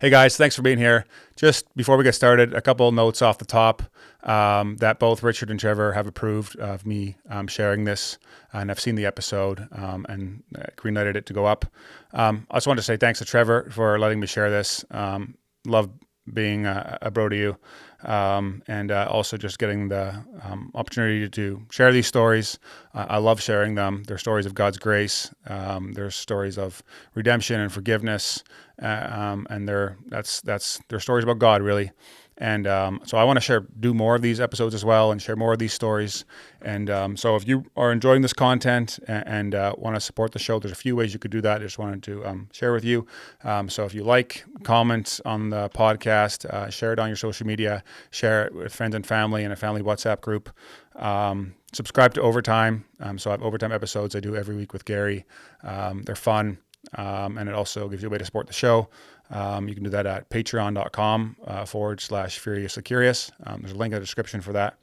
Hey guys, thanks for being here. Just before we get started, a couple of notes off the top that both Richard and Trevor have approved of me sharing this, and I've seen the episode and green-lighted it to go up. I just wanted to say thanks to Trevor for letting me share this. Love being a bro to you, and also just getting the opportunity to share these stories. I love sharing them. They're stories of God's grace. They're stories of redemption and forgiveness, and they're stories about God, really. And so I want to do more of these episodes as well, and share more of these stories. And so if you are enjoying this content and want to support the show, there's a few ways you could do that. I just wanted to share with you. So if you like, comment on the podcast, share it on your social media, share it with friends and family in a family WhatsApp group. Subscribe to Overtime. So I have Overtime episodes I do every week with Gary. They're fun. And it also gives you a way to support the show. You can do that at patreon.com/furiously-curious. There's a link in the description for that.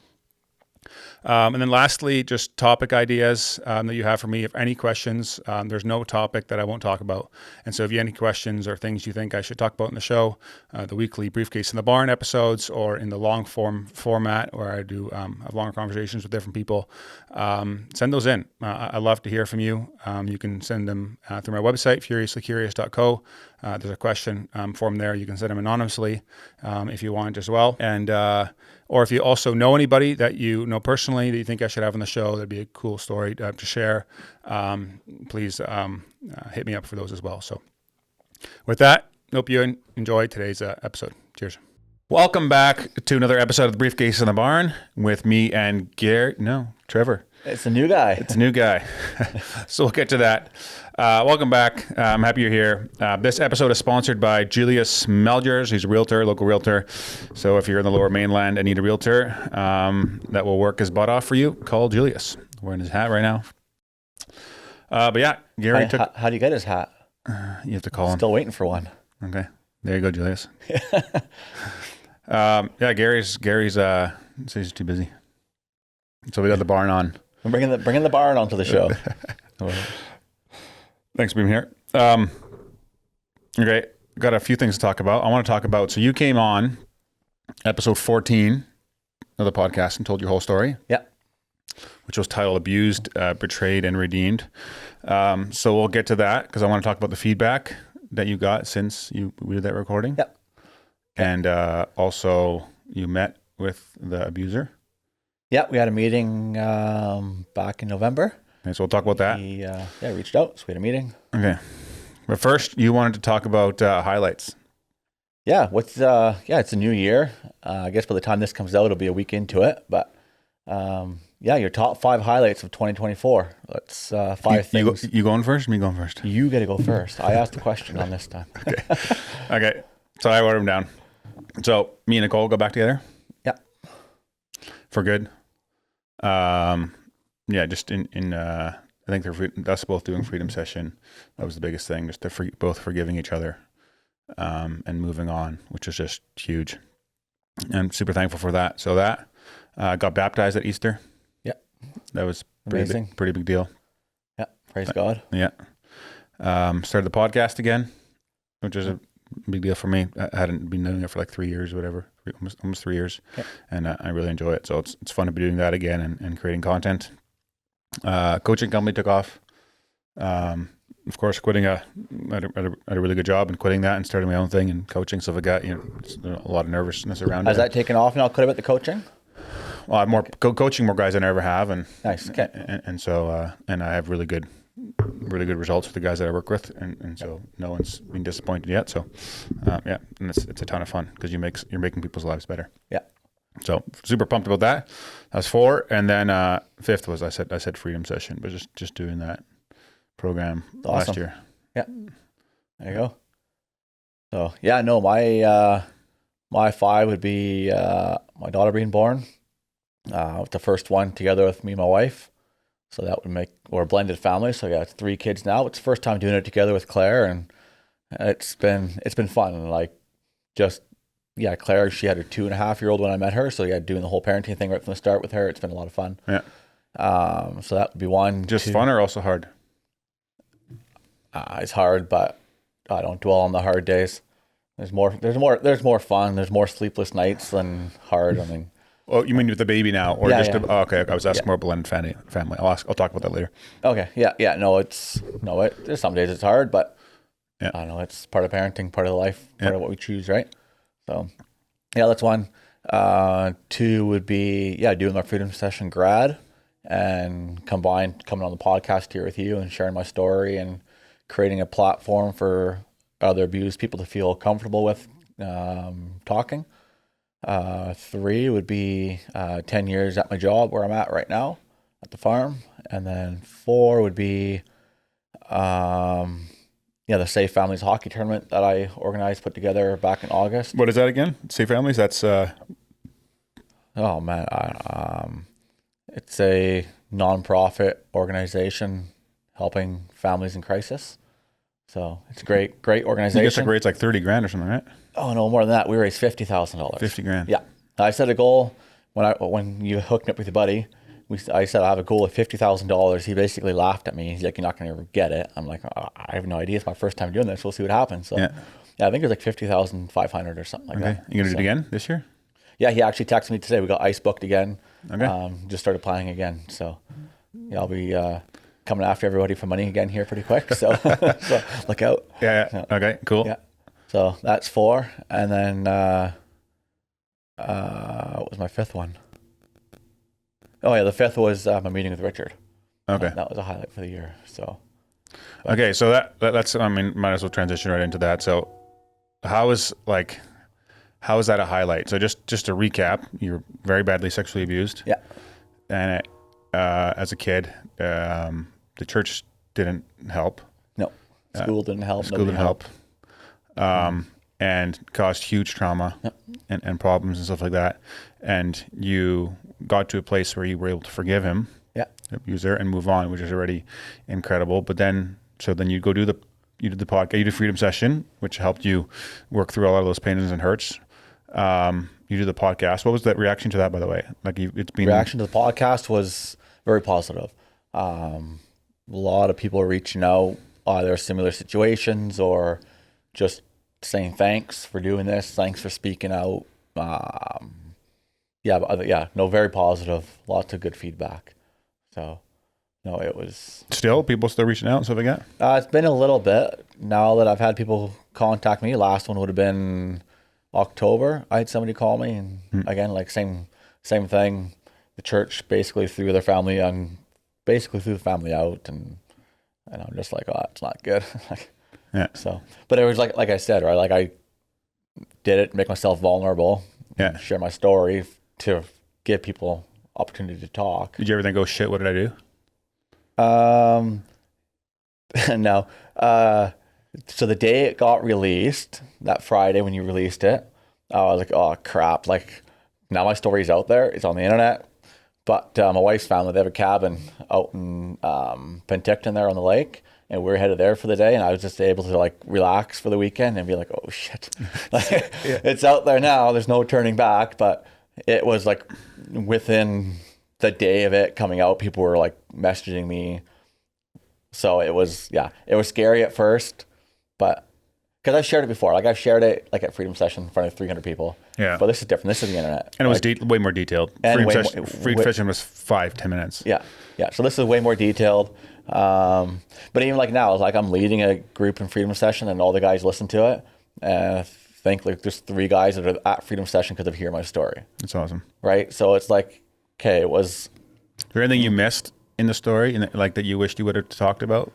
And then lastly, just topic ideas that you have for me. If any questions, there's no topic that I won't talk about. And so if you have any questions or things you think I should talk about in the show, the weekly Briefcase in the Barn episodes, or in the long form format where I do have longer conversations with different people, send those in. I love to hear from you. You can send them through my website, furiouslycurious.co. There's a question form there. You can send them anonymously if you want as well. And or if you also know anybody that you know personally that you think I should have on the show, that'd be a cool story to share. Please hit me up for those as well. So with that, hope you enjoy today's episode. Cheers. Welcome back to another episode of the Briefcase in the Barn with me and Trevor. It's a new guy. It's a new guy. So we'll get to that. Welcome back. I'm happy you're here. This episode is sponsored by Julius Maljaars. He's a realtor, local realtor. So if you're in the Lower Mainland and need a realtor that will work his butt off for you, call Julius. Wearing his hat right now. But yeah, Gary How do you get his hat? You have to call him. Still waiting for one. Okay. There you go, Julius. Gary's says he's too busy. So we got the barn on. I'm bringing the barn onto the show. Thanks for being here. Okay, got a few things to talk about. I want to talk about, so you came on episode 14 of the podcast and told your whole story. Yeah. Which was titled Abused, Betrayed, and Redeemed. So we'll get to that because I want to talk about the feedback that you got since we did that recording. Yep. And also you met with the abuser. Yeah, we had a meeting back in November. Okay, so we'll talk about that. He reached out, so we had a meeting. Okay. But first, you wanted to talk about highlights. Yeah, it's a new year. I guess by the time this comes out, it'll be a week into it. But your top 5 highlights of 2024. That's 5 things. You going first or me going first? You got to go first. I asked the question on this time. Okay. So I wrote them down. So me and Nicole go back together? Yeah. For good? Just in I think they're us both doing Freedom Session. That was the biggest thing, just both forgiving each other and moving on, which is just huge. I'm super thankful for that. So that got baptized at Easter. Yeah. That was amazing. Pretty big deal. Yeah. Praise God. Yeah. Started the podcast again, which is a big deal for me. I hadn't been doing it for like 3 years or whatever, almost 3 years. Yeah. And I really enjoy it. So it's fun to be doing that again and creating content. Coaching company took off. Of course, quitting I had a really good job and quitting that and starting my own thing and coaching. So I got a lot of nervousness around it. Has that taken off now? Quite a bit the coaching? Well, I have more coaching more guys than I ever have, and nice. Okay. And so and I have really good results with the guys that I work with, and so no one's been disappointed yet. So and it's a ton of fun because you're making people's lives better. Yeah. So super pumped about that. That was 4, and then 5th was I said Freedom Session, but just doing that program last year. Yeah. There you go. So my 5 would be my daughter being born. The first one together with me and my wife. So that would make, we're a blended family. So it's 3 kids now. It's the first time doing it together with Claire, and it's been fun. Claire, she had her 2.5-year-old when I met her. So doing the whole parenting thing right from the start with her. It's been a lot of fun. Yeah. So that would be one. Just fun or also hard? It's hard, but I don't dwell on the hard days. There's more fun. There's more sleepless nights than hard. I mean, Oh, you mean with the baby now, or Yeah, just? yeah. Oh, okay, I was asking more blended family. I'll talk about that later. okay, yeah. No, there's some days it's hard, but Yeah. I don't know. It's part of parenting, part of the life, part Yeah. of what we choose, right? So, yeah, that's one. Two would be doing my freedom session grad and coming on the podcast here with you and sharing my story and creating a platform for other abused people to feel comfortable with talking. Three would be 10 years at my job where I'm at right now at the farm. And then four would be the Safe Families hockey tournament that I organized, put together back in August. What is that again? Safe Families. That's Oh man, it's a nonprofit organization helping families in crisis. So it's a great I guess organization. like rates like 30 grand or something, right? Oh no, more than that. We raised $50,000. 50 grand. Yeah, I set a goal when you hooked me up with your buddy. I said I have a goal of $50,000. He basically laughed at me. He's like, "You're not going to ever get it." I'm like, "I have no idea. It's my first time doing this. We'll see what happens." So Yeah. I think it was like 50,500 or something like Okay. that. You gonna do it again this year? Yeah, he actually texted me today. We got ice booked again. Okay. Just started playing again. So yeah, I'll be coming after everybody for money again here pretty quick. So, so look out. Yeah. Okay. Cool. Yeah. So that's four. And then what was my fifth one? Oh yeah, the fifth was my meeting with Richard. Okay. That was a highlight for the year. So Okay. So that's I mean, might as well transition right into that. So how is that a highlight? So just to recap, you're very badly sexually abused. yeah. And as a kid, the church didn't help. No. School didn't help. School Nobody didn't help. And caused huge trauma and problems and stuff like that. And you got to a place where you were able to forgive him, Yeah. the abuser, and move on, which is already incredible. But then you go you did the podcast, you did Freedom Session, which helped you work through a lot of those pains and hurts. You did the podcast. What was that reaction to that, by the way? Reaction to the podcast was very positive. A lot of people reaching out, either similar situations or just saying thanks for doing this, thanks for speaking out. Very positive. Lots of good feedback. So, no, it was. people still reaching out and stuff like that? It's been a little bit now that I've had people contact me. Last one would have been October. I had somebody call me, and again, like same thing. The church basically threw the family out, and I'm just like, oh, it's not good. Yeah. So, but it was like I said, right? Like I did it, make myself vulnerable, Yeah. share my story to give people opportunity to talk. Did you ever think, oh shit, what did I do? No. So the day it got released, that Friday when you released it, I was like, oh crap, like now my story's out there, it's on the internet. But my wife's family, they have a cabin out in Penticton there on the lake, and we were headed there for the day, and I was just able to like relax for the weekend and be like, oh shit, like, it's out there now, there's no turning back. But it was like within the day of it coming out, people were like messaging me. So it was scary at first, but because I've shared it before, like I've shared it like at Freedom Session in front of 300 people. Yeah. But this is different. This is the internet. And it was way more detailed. And Freedom Session was 5-10 minutes. Yeah. So this is way more detailed. But even like now, it's like I'm leading a group in Freedom Session, and all the guys listen to it. And I think like there's 3 guys that are at Freedom Session because they hear my story. That's awesome. Right. So it's like, okay, it was. Is there anything you missed in the story, like that you wished you would have talked about?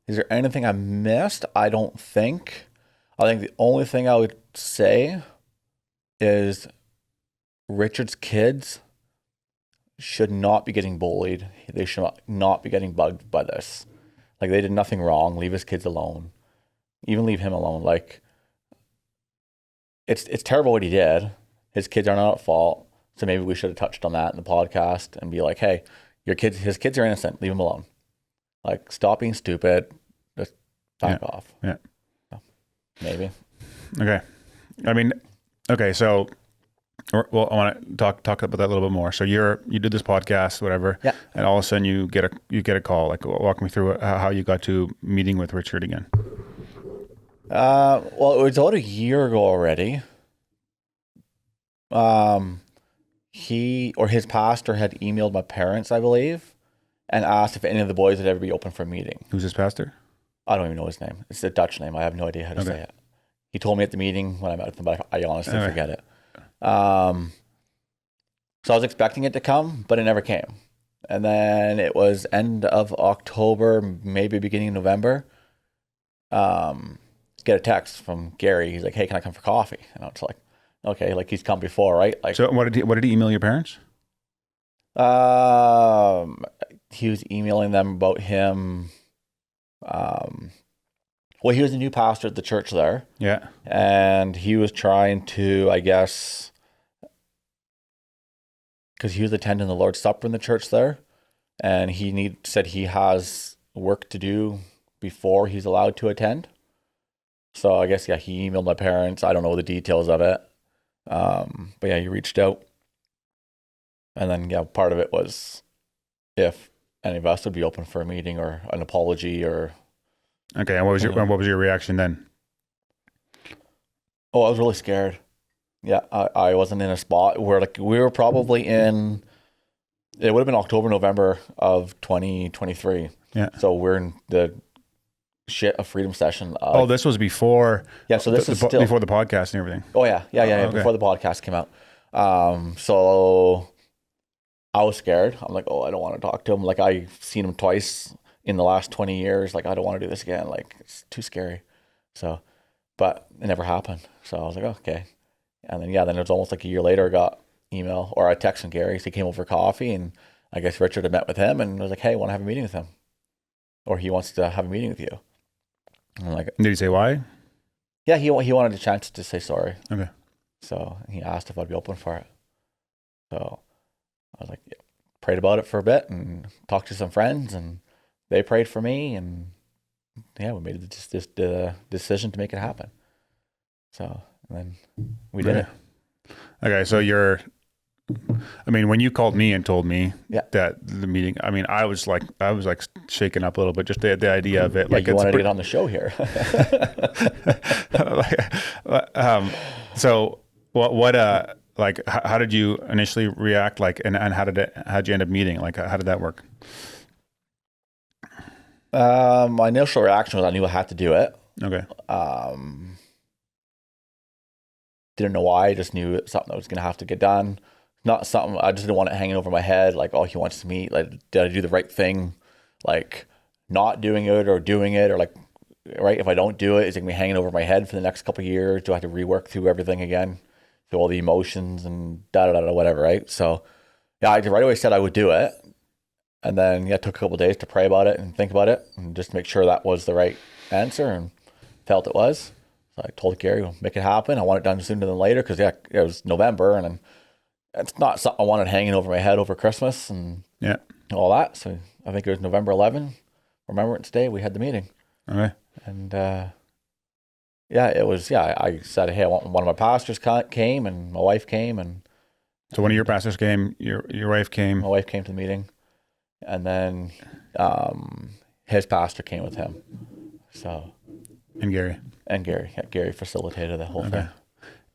Is there anything I missed? I don't think. I think the only thing I would say is Richard's kids should not be getting bullied. They should not be getting bugged by this. Like, they did nothing wrong. Leave his kids alone. Even leave him alone. Like, it's terrible what he did. His kids are not at fault. So maybe we should have touched on that in the podcast and be like, hey, his kids are innocent. Leave them alone. Like, stop being stupid. Just back off. Yeah. So, maybe. Okay. I mean, okay, so Well, I want to talk about that a little bit more. So you did this podcast, whatever, Yeah. and all of a sudden you get a call. Like, walk me through how you got to meeting with Richard again. Well, it was about a year ago already. He or his pastor had emailed my parents, I believe, and asked if any of the boys would ever be open for a meeting. Who's his pastor? I don't even know his name. It's a Dutch name. I have no idea how to say it. He told me at the meeting when I met with him, but I honestly forget it. So I was expecting it to come, but it never came. And then it was end of October, maybe beginning of November. Get a text from Gary. He's like, "Hey, can I come for coffee?" And I was like, "Okay, like he's come before, right?" Like, so what did he email your parents? He was emailing them about him. Well, he was a new pastor at the church there. Yeah. And he was trying to, I guess, because he was attending the Lord's Supper in the church there, and said he has work to do before he's allowed to attend. So I guess, yeah, he emailed my parents. I don't know the details of it. But yeah, he reached out. And then, yeah, part of it was if any of us would be open for a meeting or an apology or... Okay, and what was your reaction then? Oh, I was really scared. Yeah, I wasn't in a spot where, like, we were probably in... It would have been October, November of 2023. Yeah. So we're in the shit of freedom session. This was before... Yeah, so this is still... Before the podcast and everything. Oh, yeah. Okay. Before the podcast came out. So I was scared. I'm like, oh, I don't want to talk to him. Like, I've seen him twice in the last 20 years. Like, I don't want to do this again. Like, it's too scary. So, but it never happened. So I was like, oh, okay. And then, then it was almost like a year later, I got email or I texted from Gary. So he came over for coffee, and I guess Richard had met with him and was like, hey, I want to have a meeting with him. Or he wants to have a meeting with you. And I'm like, did he say why? Yeah, he wanted a chance to say sorry. Okay. So he asked if I'd be open for it. So I was like, yeah. Prayed about it for a bit and talked to some friends, and they prayed for me, and yeah, we made the decision to make it happen. So, and then we did it. Okay, so when you called me and told me that the meeting, I was like shaken up a little bit, just the idea of it. Yeah, like, you wanted to get on the show here. So what how did you initially react? Like, and how'd you end up meeting? Like, how did that work? My initial reaction was I knew I had to do it. Okay. Didn't know why. I just knew it was something that was going to have to get done. Not something, I just didn't want it hanging over my head. Like, oh, he wants to meet. Like, did I do the right thing? Like, not doing it or doing it, or like, right? If I don't do it, is it going to be hanging over my head for the next couple of years? Do I have to rework through everything again? Through all the emotions and whatever, right? So, yeah, I right away said I would do it. And then, it took a couple of days to pray about it and think about it and just make sure that was the right answer, and felt it was. So I told Gary, we'll make it happen. I want it done sooner than later because, it was November, and then it's not something I wanted hanging over my head over Christmas and all that. So I think it was November 11, Remembrance Day, we had the meeting. Okay. And it was, I said, hey, one of my pastors came, and my wife came. And so one of your pastors came, your wife came. My wife came to the meeting. And then his pastor came with him. So. And Gary. Gary facilitated the whole thing.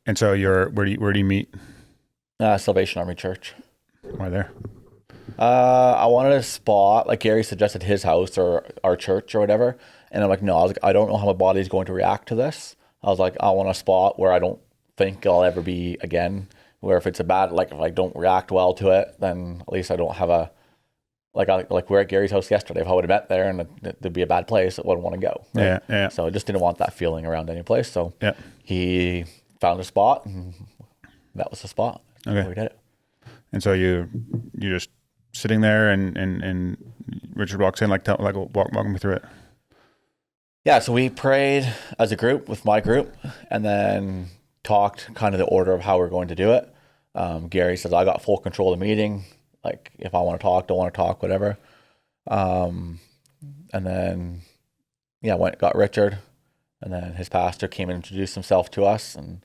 And so where do you meet? Salvation Army Church. Why there? I wanted a spot, like Gary suggested his house or our church or whatever. And I'm like, no, I don't know how my body's going to react to this. I was like, I want a spot where I don't think I'll ever be again. Where if it's if I don't react well to it, then at least I don't have a, like we're at Gary's house yesterday. If I would have met there and there'd be a bad place, I wouldn't want to go. Right? Yeah. So I just didn't want that feeling around any place. So he found a spot, and that was the spot. Okay. We did it. And so you just sitting there, and Richard walks in, walk me through it. Yeah. So we prayed as a group with my group, and then talked kind of the order of how we're going to do it. Gary says, I got full control of the meeting. Like, if I want to talk, don't want to talk, whatever. And then, got Richard, and then his pastor came and introduced himself to us. And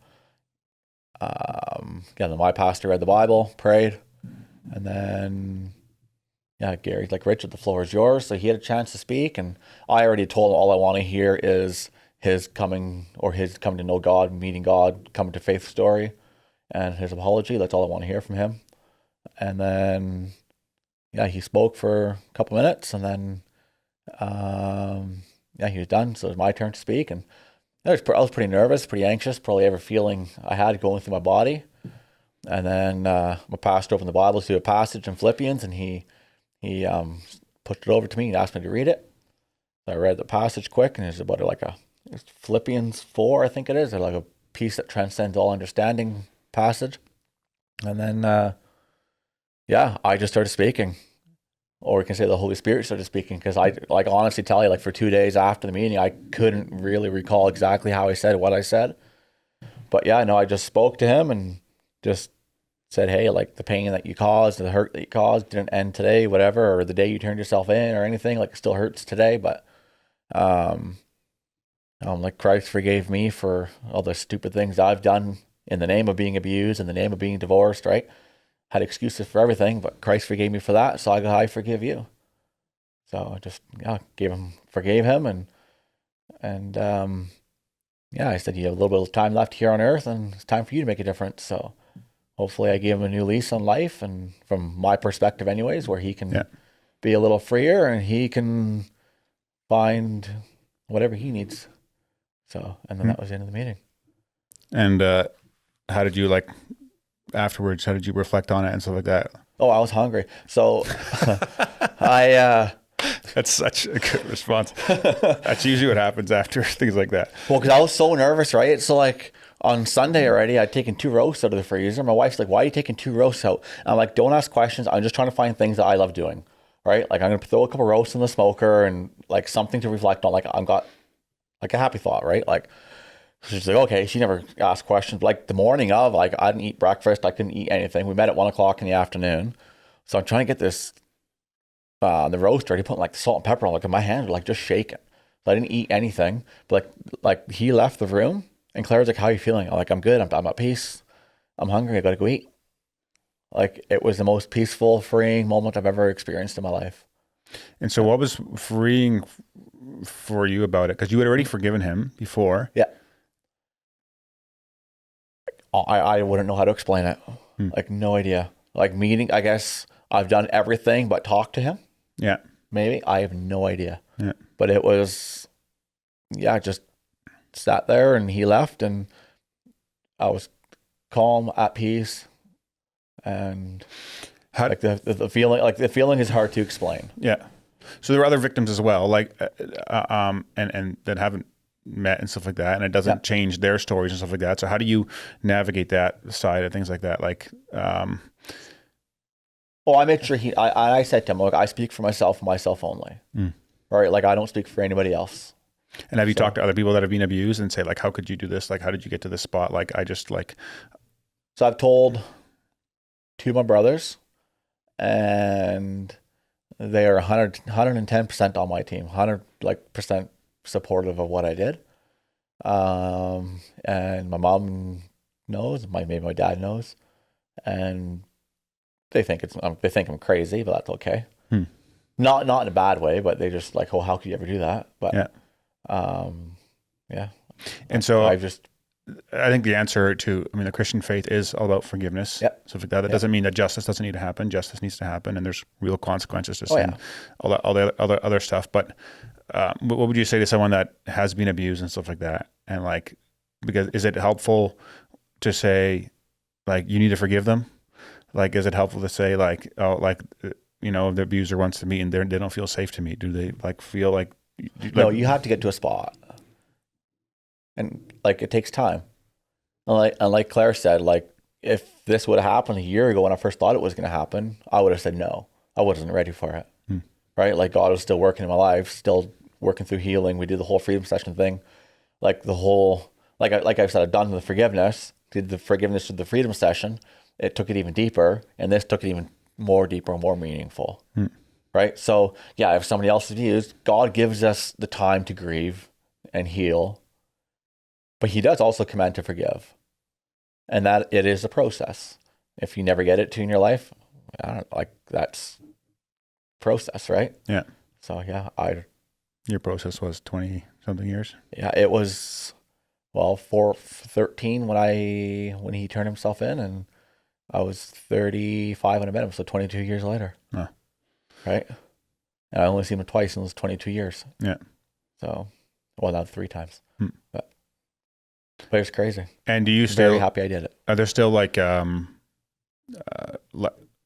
Then my pastor read the Bible, prayed, and then Gary's like, Richard, the floor is yours. So he had a chance to speak, and I already told him all I want to hear is his coming to know God, meeting God, coming to faith story, and his apology. That's all I want to hear from him. And then he spoke for a couple minutes, and then he was done. So it was my turn to speak, and I was pretty nervous, pretty anxious, probably every feeling I had going through my body. And then my pastor opened the Bible to a passage in Philippians, and he pushed it over to me and asked me to read it. So I read the passage quick, and it's about it's Philippians 4, I think it is, or like a peace that transcends all understanding passage. And then I just started speaking. Or we can say the Holy Spirit started speaking, because I honestly tell you, for 2 days after the meeting, I couldn't really recall exactly how I said what I said. But I just spoke to him and just said, hey, the pain that you caused, the hurt that you caused didn't end today, whatever, or the day you turned yourself in or anything, it still hurts today. But Christ forgave me for all the stupid things I've done in the name of being abused, in the name of being divorced, right? Had excuses for everything, but Christ forgave me for that, so I forgive you. So I just forgave him, and I said, you have a little bit of time left here on earth, and it's time for you to make a difference. So hopefully I gave him a new lease on life, and from my perspective anyways, where he can be a little freer and he can find whatever he needs. So, and then that was the end of the meeting. And how did you afterwards, how did you reflect on it and stuff like that? Oh, I was hungry. So That's such a good response. That's usually what happens after things like that. Well, because I was so nervous, right? So on Sunday already, I'd taken 2 roasts out of the freezer. My wife's like, why are you taking 2 roasts out? And I'm like, don't ask questions. I'm just trying to find things that I love doing, right? I'm going to throw a couple roasts in the smoker and something to reflect on. I've got a happy thought, right? She's like, okay. She never asked questions. But the morning of, I didn't eat breakfast. I couldn't eat anything. We met at 1:00 in the afternoon. So I'm trying to get this, the roast ready, putting the salt and pepper on. And my hands were just shaking. So I didn't eat anything. But he left the room, and Claire was like, how are you feeling? I'm like, I'm good. I'm at peace. I'm hungry. I got to go eat. It was the most peaceful, freeing moment I've ever experienced in my life. And so what was freeing for you about it? Because you had already forgiven him before. Yeah. I wouldn't know how to explain it. No idea. Meeting, I guess I've done everything but talk to him. Yeah. Maybe. I have no idea. Yeah. But it was, just sat there and he left, and I was calm, at peace. And the feeling is hard to explain. Yeah. So there were other victims as well, and that haven't met and stuff like that, and it doesn't change their stories and stuff like that. So how do you navigate that side of things like that? Well, I made sure I said to him, look, I speak for myself and myself only. Right? I don't speak for anybody else. And have you talked to other people that have been abused and say, how could you do this? How did you get to this spot? So I've told 2 of my brothers, and they are 110% on my team, 100% supportive of what I did. And my mom knows, maybe my dad knows, and they think I'm crazy, but that's okay. Not in a bad way, but they just oh, how could you ever do that? But And so I think the answer to, the Christian faith is all about forgiveness. Stuff like that. That doesn't mean that justice doesn't need to happen. Justice needs to happen, and there's real consequences to sin. All the other stuff. But what would you say to someone that has been abused and stuff like that? And because is it helpful to say you need to forgive them? Is it helpful to say the abuser wants to meet and they don't feel safe to meet? Do they feel no, you have to get to a spot. And it takes time. And like Claire said, if this would have happened a year ago when I first thought it was going to happen, I would have said no. I wasn't ready for it. Right? God was still working in my life, still working through healing. We did the whole freedom session thing. I've said, I've done the forgiveness, did the forgiveness with the freedom session. It took it even deeper, and this took it even more deeper and more meaningful. Right? So if somebody else is abused, God gives us the time to grieve and heal. But he does also command to forgive. and that it is a process. If you never get it to in your life, I don't like that's process, right? Yeah. So yeah, Your process was 20 something years. yeah, it was, well, 13 when he turned himself in, and I was 35 when I met him, so 22 years later. Oh. Right? And I only seen him twice in those 22 years. Yeah. So, well, now 3 times. But it's crazy. And do you Very happy I did it. Are there still like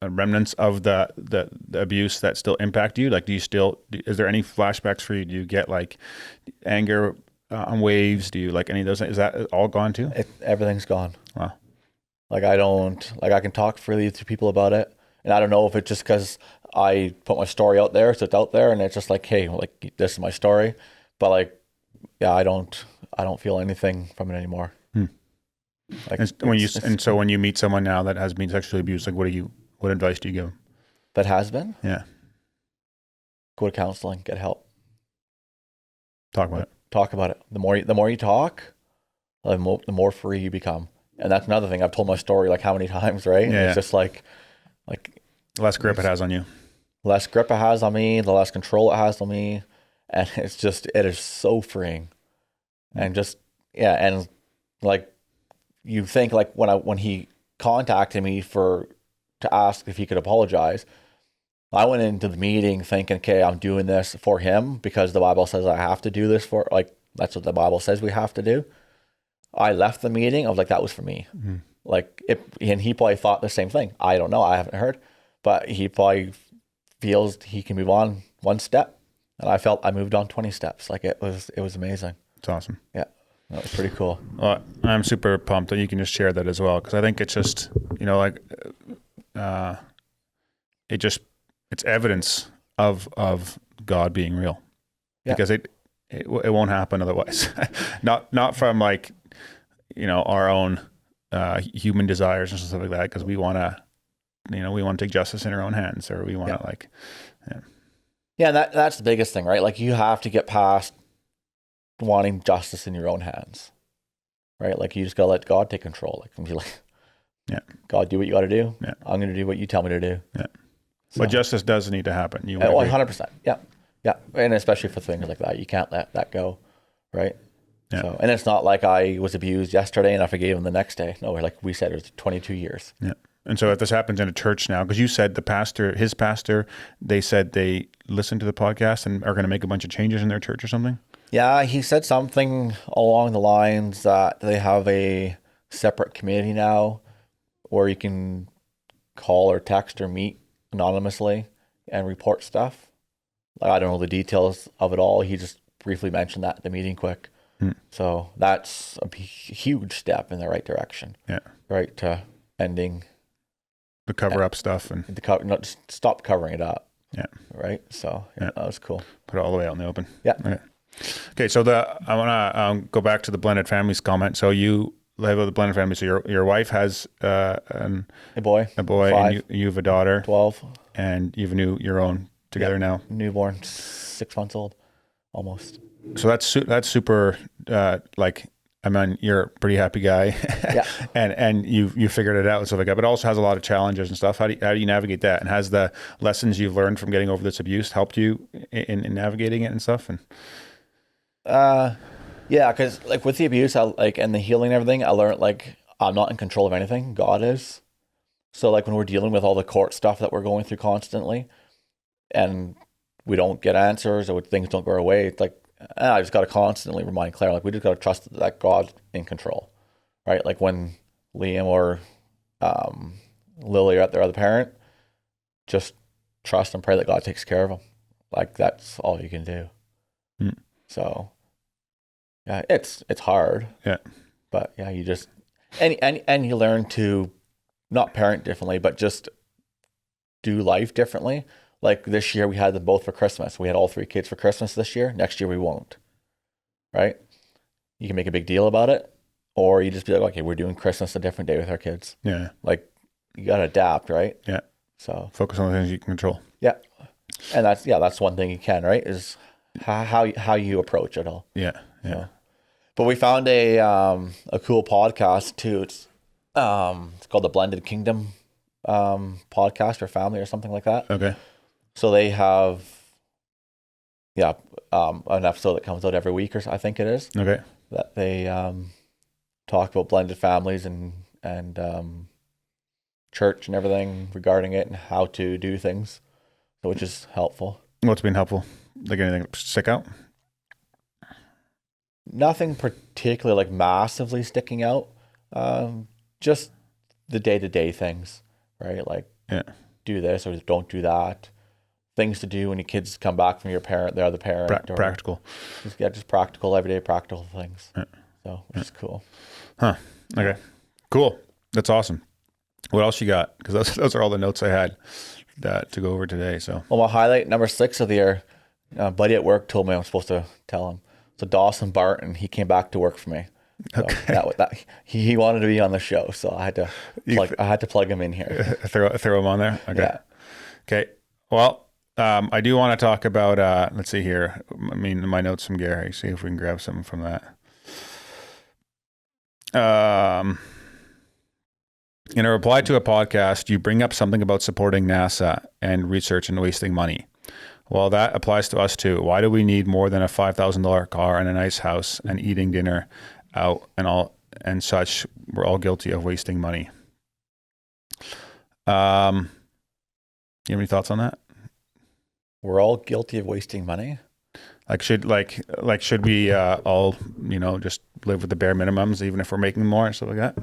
remnants of the abuse that still impact you? Like, is there any flashbacks for you? Do you get like anger on waves? Do you like any of those? Is that all gone too? Everything's gone. Wow. Like I can talk freely to people about it. And I don't know if it's just because I put my story out there, so it's out there, and it's just like, hey, like, this is my story. But like, yeah, I don't feel anything from it anymore. Like, so when you meet someone now that has been sexually abused, like what advice do you give them? That has been? Yeah. Go to counseling, get help. Talk about it. Talk about it. The more you talk, the more free you become. And that's another thing. I've told my story like how many times, right? Yeah. It's just like the less grip it has on you. Less grip it has on me, the less control it has on me. And it is so freeing. And just, yeah. And like, you think like when he contacted me to ask if he could apologize, I went into the meeting thinking, okay, I'm doing this for him because the Bible says I have to do this for, like, that's what the Bible says we have to do. I left the meeting, I was like, that was for me. Mm-hmm. Like, and he probably thought the same thing. I don't know, I haven't heard, but he probably feels he can move on 1 step. And I felt I moved on 20 steps. Like, it was amazing. It's awesome. Yeah. That was pretty cool. Well, I'm super pumped that you can just share that as well. Cause I think it's just, like, it's evidence of God being real, because it won't happen otherwise. not from like, our own human desires and stuff like that, because we want to take justice in our own hands, or we want to yeah, that's the biggest thing, right? Like, you have to get past wanting justice in your own hands, right? Like, you just gotta let God take control. Like, and be like, yeah, God, do what you got to do. Yeah, I'm gonna do what you tell me to do. Yeah, so, but justice does need to happen. 100%. Yeah, yeah, and especially for things like that, you can't let that go, right? Yeah. So, and it's not like I was abused yesterday and I forgave him the next day. No, like we said, it was 22 years. Yeah. And so if this happens in a church now, because you said his pastor, they said they listened to the podcast and are going to make a bunch of changes in their church or something? Yeah, he said something along the lines that they have a separate committee now where you can call or text or meet anonymously and report stuff. Like, I don't know the details of it all. He just briefly mentioned that at the meeting quick. So that's a huge step in the right direction. Yeah. Right, to ending the cover-up stuff and just stop covering it up. Yeah. Right. So yeah, that was cool. Put it all the way out in the open. Yeah. Okay. So I want to go back to the blended families comment. So you live with a blended family. So your wife has a boy, 5, and you have a daughter, 12, and you have your own together now. Newborn, 6 months old, almost. So that's super. I mean, you're a pretty happy guy, yeah, and you figured it out and stuff like that. But it also has a lot of challenges and stuff. How do you navigate that? And has the lessons you've learned from getting over this abuse helped you in navigating it and stuff? And yeah, because like with the abuse, and the healing and everything, I learned like I'm not in control of anything. God is. So like when we're dealing with all the court stuff that we're going through constantly, and we don't get answers or things don't go our way, it's like, I just got to constantly remind Claire, like, we just got to trust that God's in control, right? Like when Liam or Lily are at their other parent, just trust and pray that God takes care of them. Like, that's all you can do. So, yeah, it's hard. Yeah. But yeah, you just, and you learn to not parent differently, but just do life differently. Like this year we had them both for Christmas. We had all 3 kids for Christmas this year. Next year we won't, right? You can make a big deal about it, or you just be like, okay, we're doing Christmas a different day with our kids. Yeah. Like, you got to adapt, right? Yeah. So focus on the things you can control. Yeah. And that's one thing you can, right? Is how you approach it all. Yeah. Yeah. So, but we found a cool podcast too. It's called the Blended Kingdom podcast or family or something like that. Okay. So they have, an episode that comes out every week, or so, I think it is. Okay. That they talk about blended families and church and everything regarding it and how to do things, which is helpful. What's been helpful? Like anything stick out? Nothing particularly like massively sticking out. Just the day-to-day things, right? Like do this or don't do that. Things to do when your kids come back from the other parent. Practical. Just practical, everyday practical things. So, which is cool. Huh. Okay. Cool. That's awesome. What else you got? Because those are all the notes I had to go over today. So, well, my highlight number 6 of the year, buddy at work told me I'm supposed to tell him. So Dawson Barten, he came back to work for me. So okay. He wanted to be on the show, so I had to plug him in here. Throw him on there. Okay. Yeah. Okay. Well, I do want to talk about. Let's see here. I mean, my notes from Gary. See if we can grab something from that. In a reply to a podcast, you bring up something about supporting NASA and research and wasting money. Well, that applies to us too. Why do we need more than a $5,000 car and a nice house and eating dinner out and such? We're all guilty of wasting money. You have any thoughts on that? We're all guilty of wasting money. Should we all just live with the bare minimums even if we're making more and stuff like that?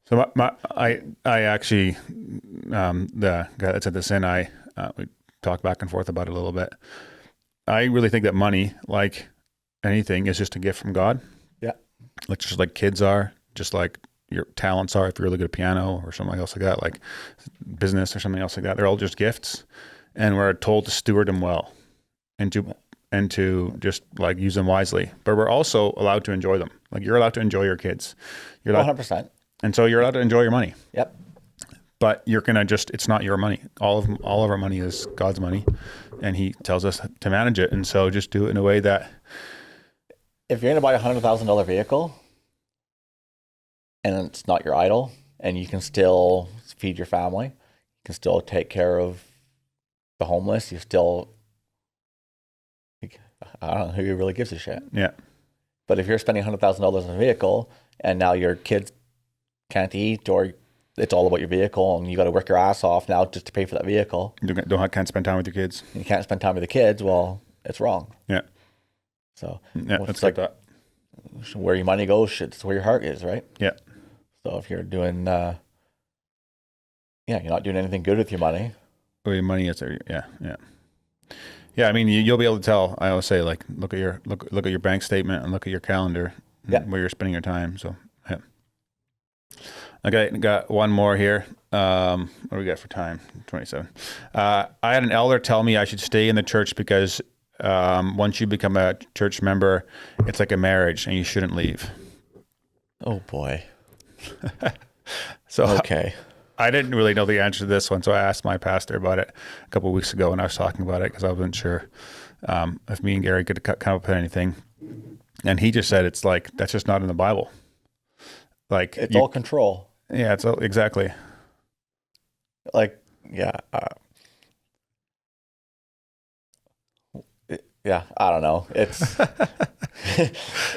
So I actually the guy that sent this in, we talked back and forth about it a little bit. I really think that money, like anything, is just a gift from God. Yeah. Like just like kids are, just like your talents are if you're really good at piano or something else like that, like business or something else like that. They're all just gifts, and we're told to steward them well and to just like use them wisely. But we're also allowed to enjoy them. Like you're allowed to enjoy your kids. You're 100%. And so you're allowed to enjoy your money. Yep. But it's not your money. All of our money is God's money, and He tells us to manage it. And so just do it in a way that. If you're going to buy $100,000 vehicle, and it's not your idol, and you can still feed your family, you can still take care of the homeless, I don't know who really gives a shit. Yeah. But if you're spending $100,000 on a vehicle, and now your kids can't eat, or it's all about your vehicle, and you got to work your ass off now just to pay for that vehicle. You can't spend time with your kids. And you can't spend time with the kids. Well, it's wrong. Yeah. So it's like that. Where your money goes, it's where your heart is, right? Yeah. So if you're doing, you're not doing anything good with your money. Well, your money is there. Yeah. Yeah. Yeah. I mean, you'll be able to tell. I always say, like, look at your bank statement and look at your calendar. Where you're spending your time. So, yeah. Okay, got one more here. What do we got for time? 27. I had an elder tell me I should stay in the church because once you become a church member, it's like a marriage and you shouldn't leave. Oh boy. So okay. I didn't really know the answer to this one, so I asked my pastor about it a couple of weeks ago when I was talking about it because I wasn't sure if me and Gary could come up with anything. And he just said it's like that's just not in the Bible. Like it's all control. Yeah, it's all, exactly. Like I don't know. It's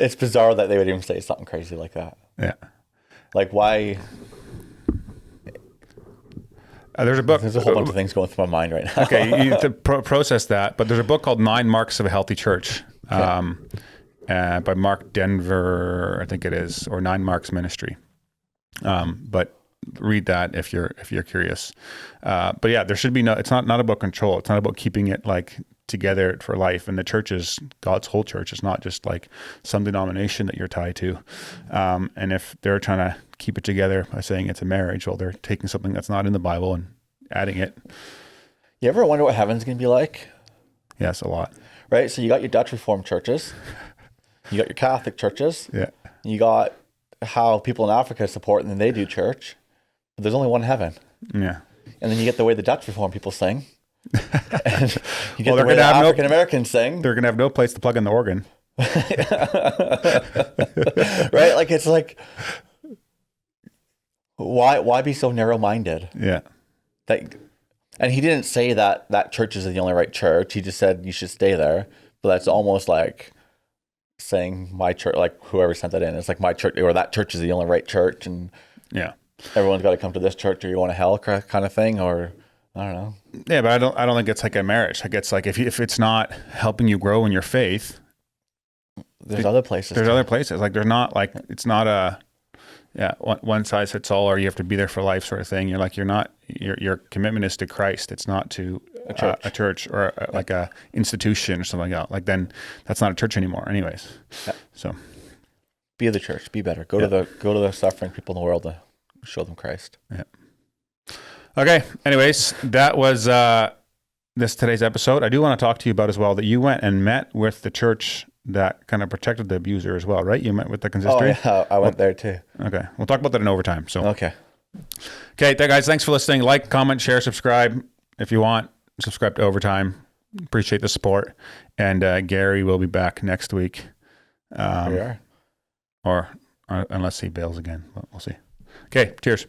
it's bizarre that they would even say something crazy like that. Yeah. Like why? There's a book. There's a whole bunch of things going through my mind right now. Okay, you have to process that. But there's a book called 9 Marks of a Healthy Church by Mark Denver, I think it is, or 9 Marks Ministry. But read that if you're curious. But yeah, there should be it's not about control. It's not about keeping it like together for life. And the church is God's whole church. It's not just like some denomination that you're tied to. And if they're trying to keep it together by saying it's a marriage, well, they're taking something that's not in the Bible and adding it. You ever wonder what heaven's going to be like? Yes, a lot. Right? So you got your Dutch Reformed churches. You got your Catholic churches. Yeah. You got how people in Africa support and then they do church. But there's only one heaven. Yeah. And then you get the way the Dutch Reformed people sing. And you get well, the way the African Americans sing. They're going to have no place to plug in the organ. Right? Like, it's like, Why be so narrow-minded? Yeah. And he didn't say that church is the only right church. He just said you should stay there. But that's almost like saying my church, like whoever sent that in, it's like my church or that church is the only right church, and Yeah. everyone's got to come to this church or you want to hell kind of thing, or I don't know. Yeah, but I don't think it's like a marriage. Like it's like if it's not helping you grow in your faith, There's other places. there's other places. Like there's not like it's not a one size fits all, or you have to be there for life sort of thing. You're like your commitment is to Christ. It's not to a church or like a institution or something like that. Like then that's not a church anymore, anyways. Yeah. So Be the church. Be better. Go to the suffering people in the world to show them Christ. Yeah. Okay. Anyways, that was today's episode. I do want to talk to you about as well that you went and met with the church that kind of protected the abuser as well, right? You met with the consistory? Oh, yeah. I went there too. Okay. We'll talk about that in overtime. So Okay. Okay, guys, thanks for listening. Like, comment, share, subscribe if you want. Subscribe to Overtime. Appreciate the support. And Gary will be back next week. Here we are. Or unless he bails again. But we'll see. Okay, cheers.